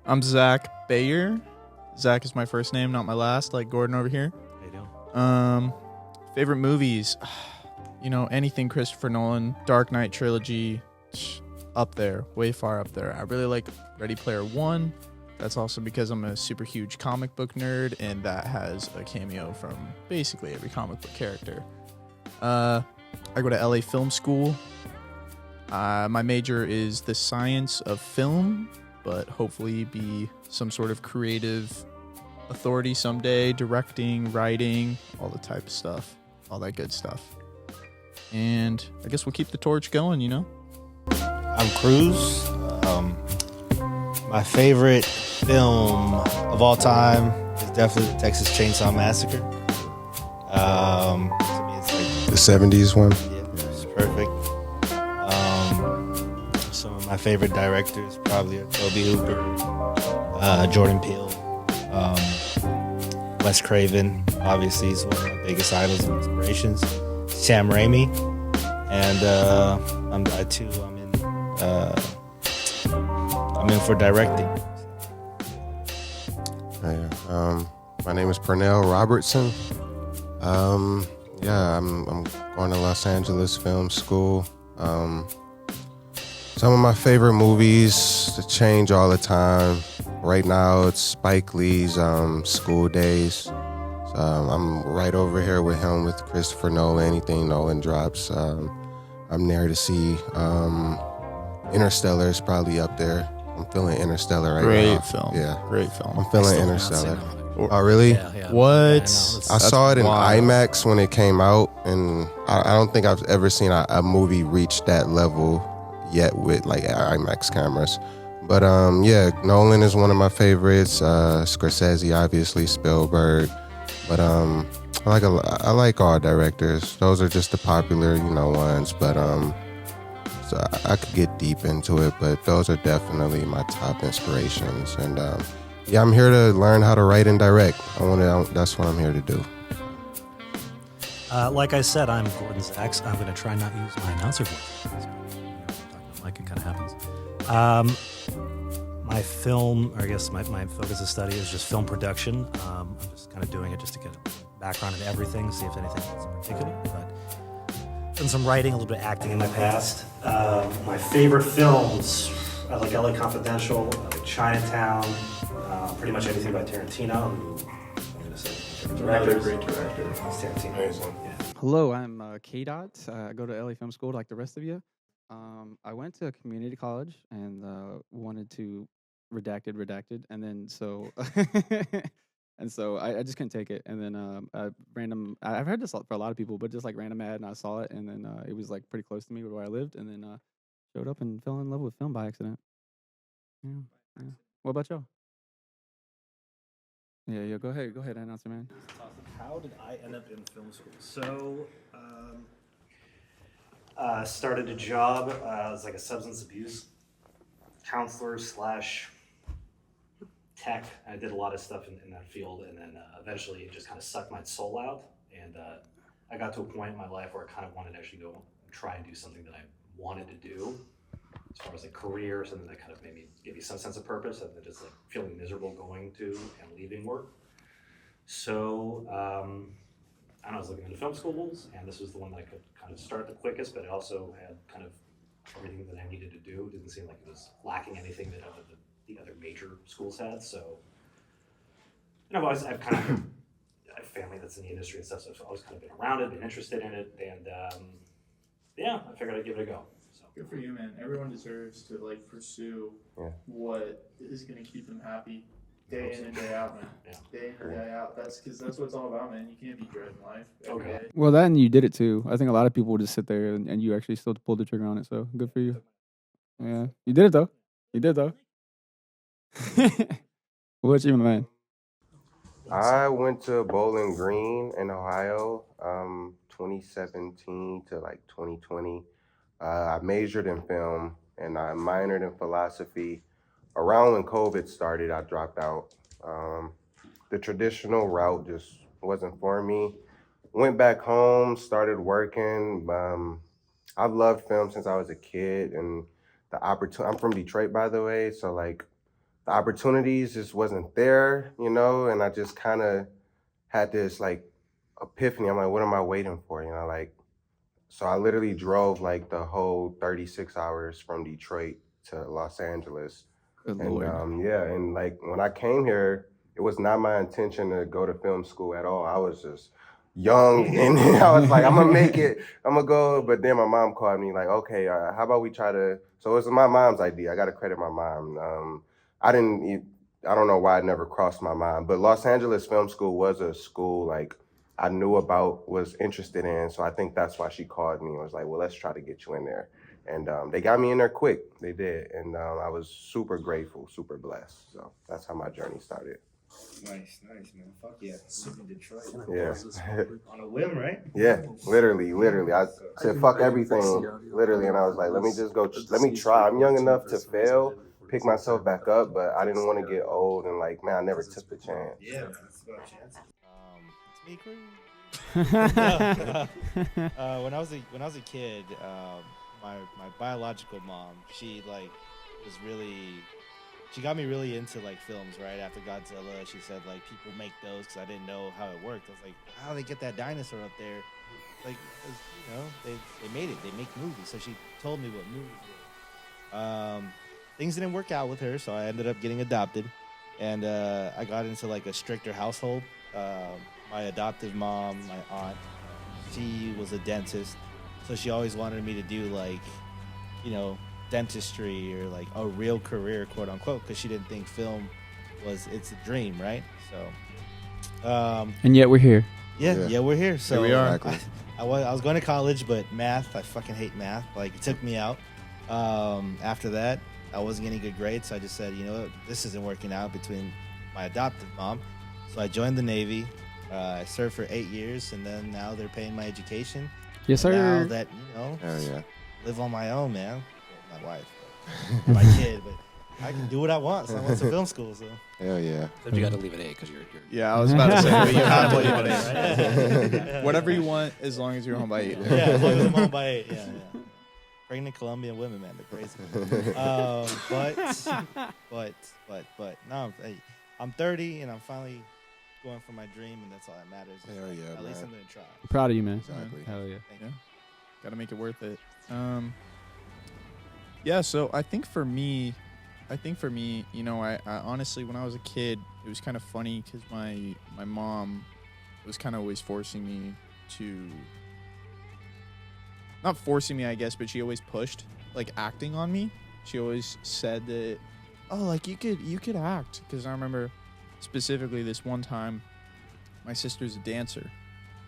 I'm Zach Bayer. Zach is my first name, not my last, like Gordon over here. How you doing? Favorite movies, anything Christopher Nolan, Dark Knight trilogy, up there, way far up there. I really like Ready Player One. That's also because I'm a super huge comic book nerd, and that has a cameo from basically every comic book character. I go to LA Film School. My major is the science of film, but hopefully be some sort of creative authority someday, directing, writing, all the type of stuff, all that good stuff. And I guess we'll keep the torch going, I'm Cruz. My favorite film of all time is definitely the Texas Chainsaw Massacre. To me, it's like The 70s one. yeah, it's perfect. Some of my favorite directors probably are Tobe Hooper, Jordan Peele, Wes Craven. Obviously, he's one of my biggest idols and inspirations. Sam Raimi, and I'm in for directing. My name is Purnell Robertson. I'm going to Los Angeles Film School. Some of my favorite movies that change all the time. Right now, it's Spike Lee's School Days. So, I'm right over here with him with Christopher Nolan. Anything Nolan drops, I'm there to see. Interstellar is probably up there. I'm feeling Interstellar right now. Great film. Yeah. Great film. I'm feeling Interstellar. Oh, really? Yeah. What? I saw it in wild. IMAX when it came out, and I don't think I've ever seen a movie reach that level yet with like IMAX cameras. But Nolan is one of my favorites. Scorsese, obviously, Spielberg. But I like all directors. Those are just the popular, ones. But so I could get deep into it, but those are definitely my top inspirations. And I'm here to learn how to write and direct. That's what I'm here to do. Like I said, I'm Gordon Zacks. I'm going to try not to use my announcer voice. Talking like it kind of happens. My film, or I guess my focus of study is just film production. I'm just kind of doing it just to get a background in everything, see if anything is in particular. But done some writing, a little bit of acting in my past. My favorite films, I like LA Confidential, I like Chinatown, pretty much anything by Tarantino. I'm going to say Director, great director. It's Tarantino. Yeah. Hello, I'm K-Dot. I go to LA Film School like the rest of you. I went to a community college and wanted to redacted, and then so and so I just couldn't take it. And then I've heard this for a lot of people, but just like random ad, and I saw it, and then it was like pretty close to me where I lived, and then showed up and fell in love with film by accident. Yeah. What about y'all? Yeah, go ahead, announcer man. How did I end up in film school? So, started a job as like a substance abuse counselor slash tech. I did a lot of stuff in that field, and then eventually it just kind of sucked my soul out. And I got to a point in my life where I kind of wanted to actually go and try and do something that I wanted to do, as far as a career, something that kind of maybe give you some sense of purpose, other than just like feeling miserable going to and leaving work. So I was looking into film schools, and this was the one that I could kind of start the quickest, but it also had kind of everything that I needed to do. It didn't seem like it was lacking anything that the other major schools had. So, I've kind of I have family that's in the industry and stuff, so I've always kind of been around it, been interested in it, and I figured I'd give it a go. So. Good for you, man. Everyone deserves to pursue what is going to keep them happy day in and day out, man. Yeah. Day in and day out. That's what it's all about, man. You can't be dreading life every day. Well, that and you did it too. I think a lot of people would just sit there and you actually still pulled the trigger on it. So good for you. Yeah, you did it though. What about you, man? I went to Bowling Green in Ohio, 2017 to 2020. I majored in film and I minored in philosophy. Around when COVID started, I dropped out. The traditional route just wasn't for me. Went back home, started working. I've loved film since I was a kid, and the opportunity. I'm from Detroit, by the way, so the opportunities just wasn't there, you know, and I just kind of had this like epiphany. I'm like, what am I waiting for? You know, like, so I literally drove like the whole 36 hours from Detroit to Los Angeles. Good And Lord. yeah, and like when I came here, it was not my intention to go to film school at all. I was just young and I was like, I'm gonna make it, I'm gonna go. But then my mom called me like, okay, how about we try to, so it was my mom's idea. I gotta credit my mom. I didn't, I don't know why it never crossed my mind, but Los Angeles Film School was a school like I knew about, was interested in. So I think that's why she called me and was like, well, let's try to get you in there. And they got me in there quick. They did. And I was super grateful, super blessed. So that's how my journey started. Nice, man. Fuck yeah. In Detroit. Yeah. On a whim, right? Yeah, literally. I said, fuck everything, literally. And I was like, let me just go, let me try. I'm young enough to fail, pick myself back up, but I didn't want to get old and like, man, I never took the chance. Yeah, man. That's about chances. It's me, Cruz. When I was a kid, my biological mom, she got me really into like films. Right after Godzilla, she said like people make those because I didn't know how it worked. I was like, how do they get that dinosaur up there? Like, you know, they made it. They make movies. So she told me what movies were. Things didn't work out with her, so I ended up getting adopted, and I got into like a stricter household. My adoptive mom, my aunt, she was a dentist, so she always wanted me to do like, you know, dentistry or like a real career, quote unquote, because she didn't think film was it's a dream, right? So, and yet we're here. Yeah, we're here. So Here we are. Exactly. I was going to college, but math, I fucking hate math. Like, it took me out. After that, I wasn't getting good grades, so I just said, you know what, this isn't working out between my adoptive mom. So I joined the Navy. I served for 8 years, and then now they're paying my education. Yes, sir. Now that, you know, Hell yeah. live on my own, man. Well, my wife, but my kid, but I can do what I want. So I went to film school, so. Hell yeah. Except you got to leave at 8 because you're. Yeah, I was about to say, but you have to leave Right? it. Yeah. Whatever you want, as long as you're home by 8. Yeah, as long as I'm home by 8. Yeah. Pregnant Colombian women, man, they're crazy. But no, hey, I'm 30 and I'm finally going for my dream, and that's all that matters. Hell yeah, At least man. I'm gonna try. Proud of you, man. Exactly. Hell yeah. Thank Yeah. you. Got to make it worth it. Yeah, so I think for me, you know, I honestly, when I was a kid, it was kind of funny because my mom was kind of always forcing me to, not forcing me, I guess, but she always pushed like acting on me. She always said that, oh, like you could act, because I remember specifically this one time, my sister's a dancer,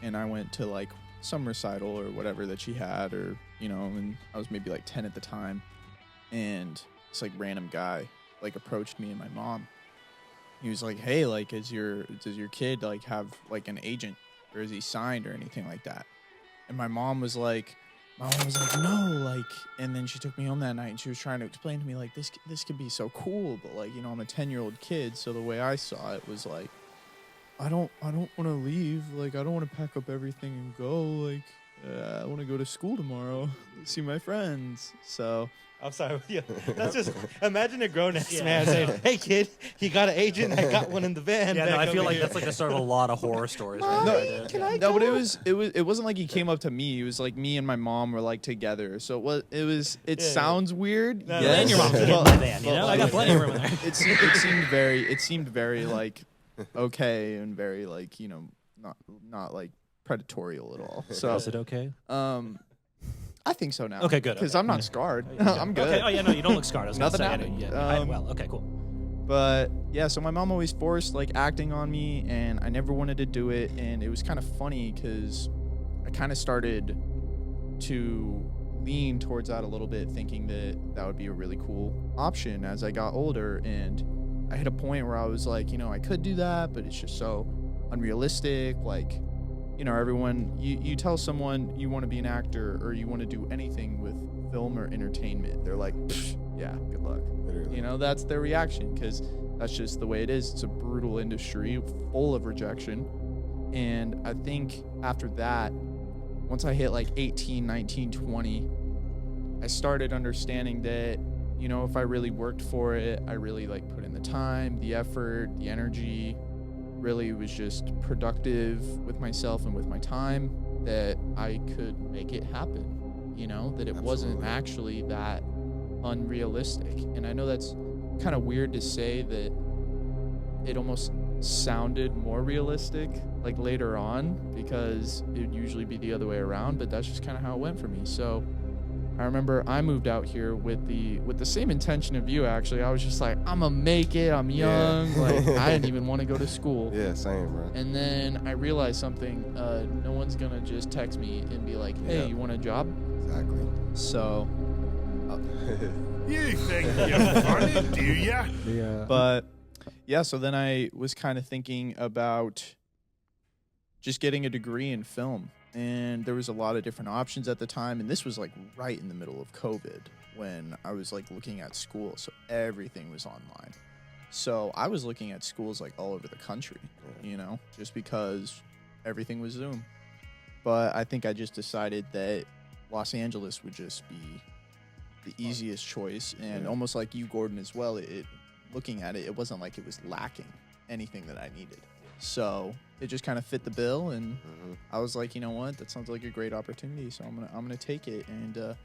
and I went to like some recital or whatever that she had, or you know, and I was maybe like 10 at the time, and this like random guy like approached me and my mom. He was like, hey, like does your kid like have like an agent, or is he signed or anything like that? And my mom was like no, like, and then she took me home that night and she was trying to explain to me like this could be so cool, but like, you know, I'm a 10-year-old kid, so the way I saw it was like, I don't want to leave. Like, I don't want to pack up everything and go. Like, I want to go to school tomorrow, see my friends. So, I'm sorry. Yeah, that's just imagine a grown-ass man saying, "Hey, kid, you got an agent? I got one in the van." Yeah, no, back I feel over like here." that's like a start of a lot of horror stories. no, but it wasn't like he came up to me. It was like me and my mom were like together. So it sounds weird. No, yes, And your mom can get in my van, you know? I got plenty of room in there. It seemed very like okay and very like, you know, not like predatorial at all. So Is it okay? I think so now. Okay, good. Because Okay. I'm not scarred. I'm good. Okay. Oh yeah, no, you don't look scarred. I was gonna Nothing say, happened. Yeah. Well, okay, cool. But yeah, so my mom always forced like acting on me, and I never wanted to do it. And it was kind of funny because I kind of started to lean towards that a little bit, thinking that would be a really cool option as I got older. And I hit a point where I was like, you know, I could do that, but it's just so unrealistic. Like, you know, everyone, you tell someone you want to be an actor or you want to do anything with film or entertainment, they're like, yeah, good luck. Literally. You know, that's their reaction, because that's just the way it is. It's a brutal industry full of rejection. And I think after that, once I hit like 18, 19, 20, I started understanding that, you know, if I really worked for it, I really like put in the time, the effort, the energy, really was just productive with myself and with my time, that I could make it happen, you know, that it wasn't Absolutely. actually that unrealistic. And I know that's kind of weird to say, that it almost sounded more realistic like later on, because it would usually be the other way around, but that's just kind of how it went for me. So I remember I moved out here with the same intention of you, actually. I was just like, I'm gonna make it, I'm young. Yeah. Like, I didn't even want to go to school. Yeah, same, bro. And then I realized something, no one's gonna just text me and be like, hey, Yeah. you want a job? Exactly. So You think you're funny, do ya? but yeah, so then I was kind of thinking about just getting a degree in film. And there was a lot of different options at the time. And this was like right in the middle of COVID when I was like looking at school. So everything was online. So I was looking at schools like all over the country, you know, just because everything was Zoom. But I think I just decided that Los Angeles would just be the easiest choice. And almost like you, Gordon, as well, looking at it, it wasn't like it was lacking anything that I needed. So it just kind of fit the bill, and I was like, you know what, that sounds like a great opportunity, so I'm gonna take it. And the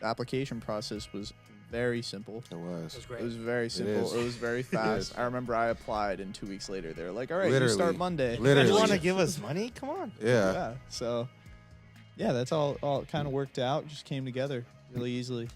application process was very simple. It was. It was great. It was very simple. is. It was very fast. I remember I applied, and 2 weeks later, they were like, all right, you Literally. start Monday. Literally. You want to give us money? Come on. Yeah. Yeah. So, yeah, that's all kind of worked out. Just came together really easily.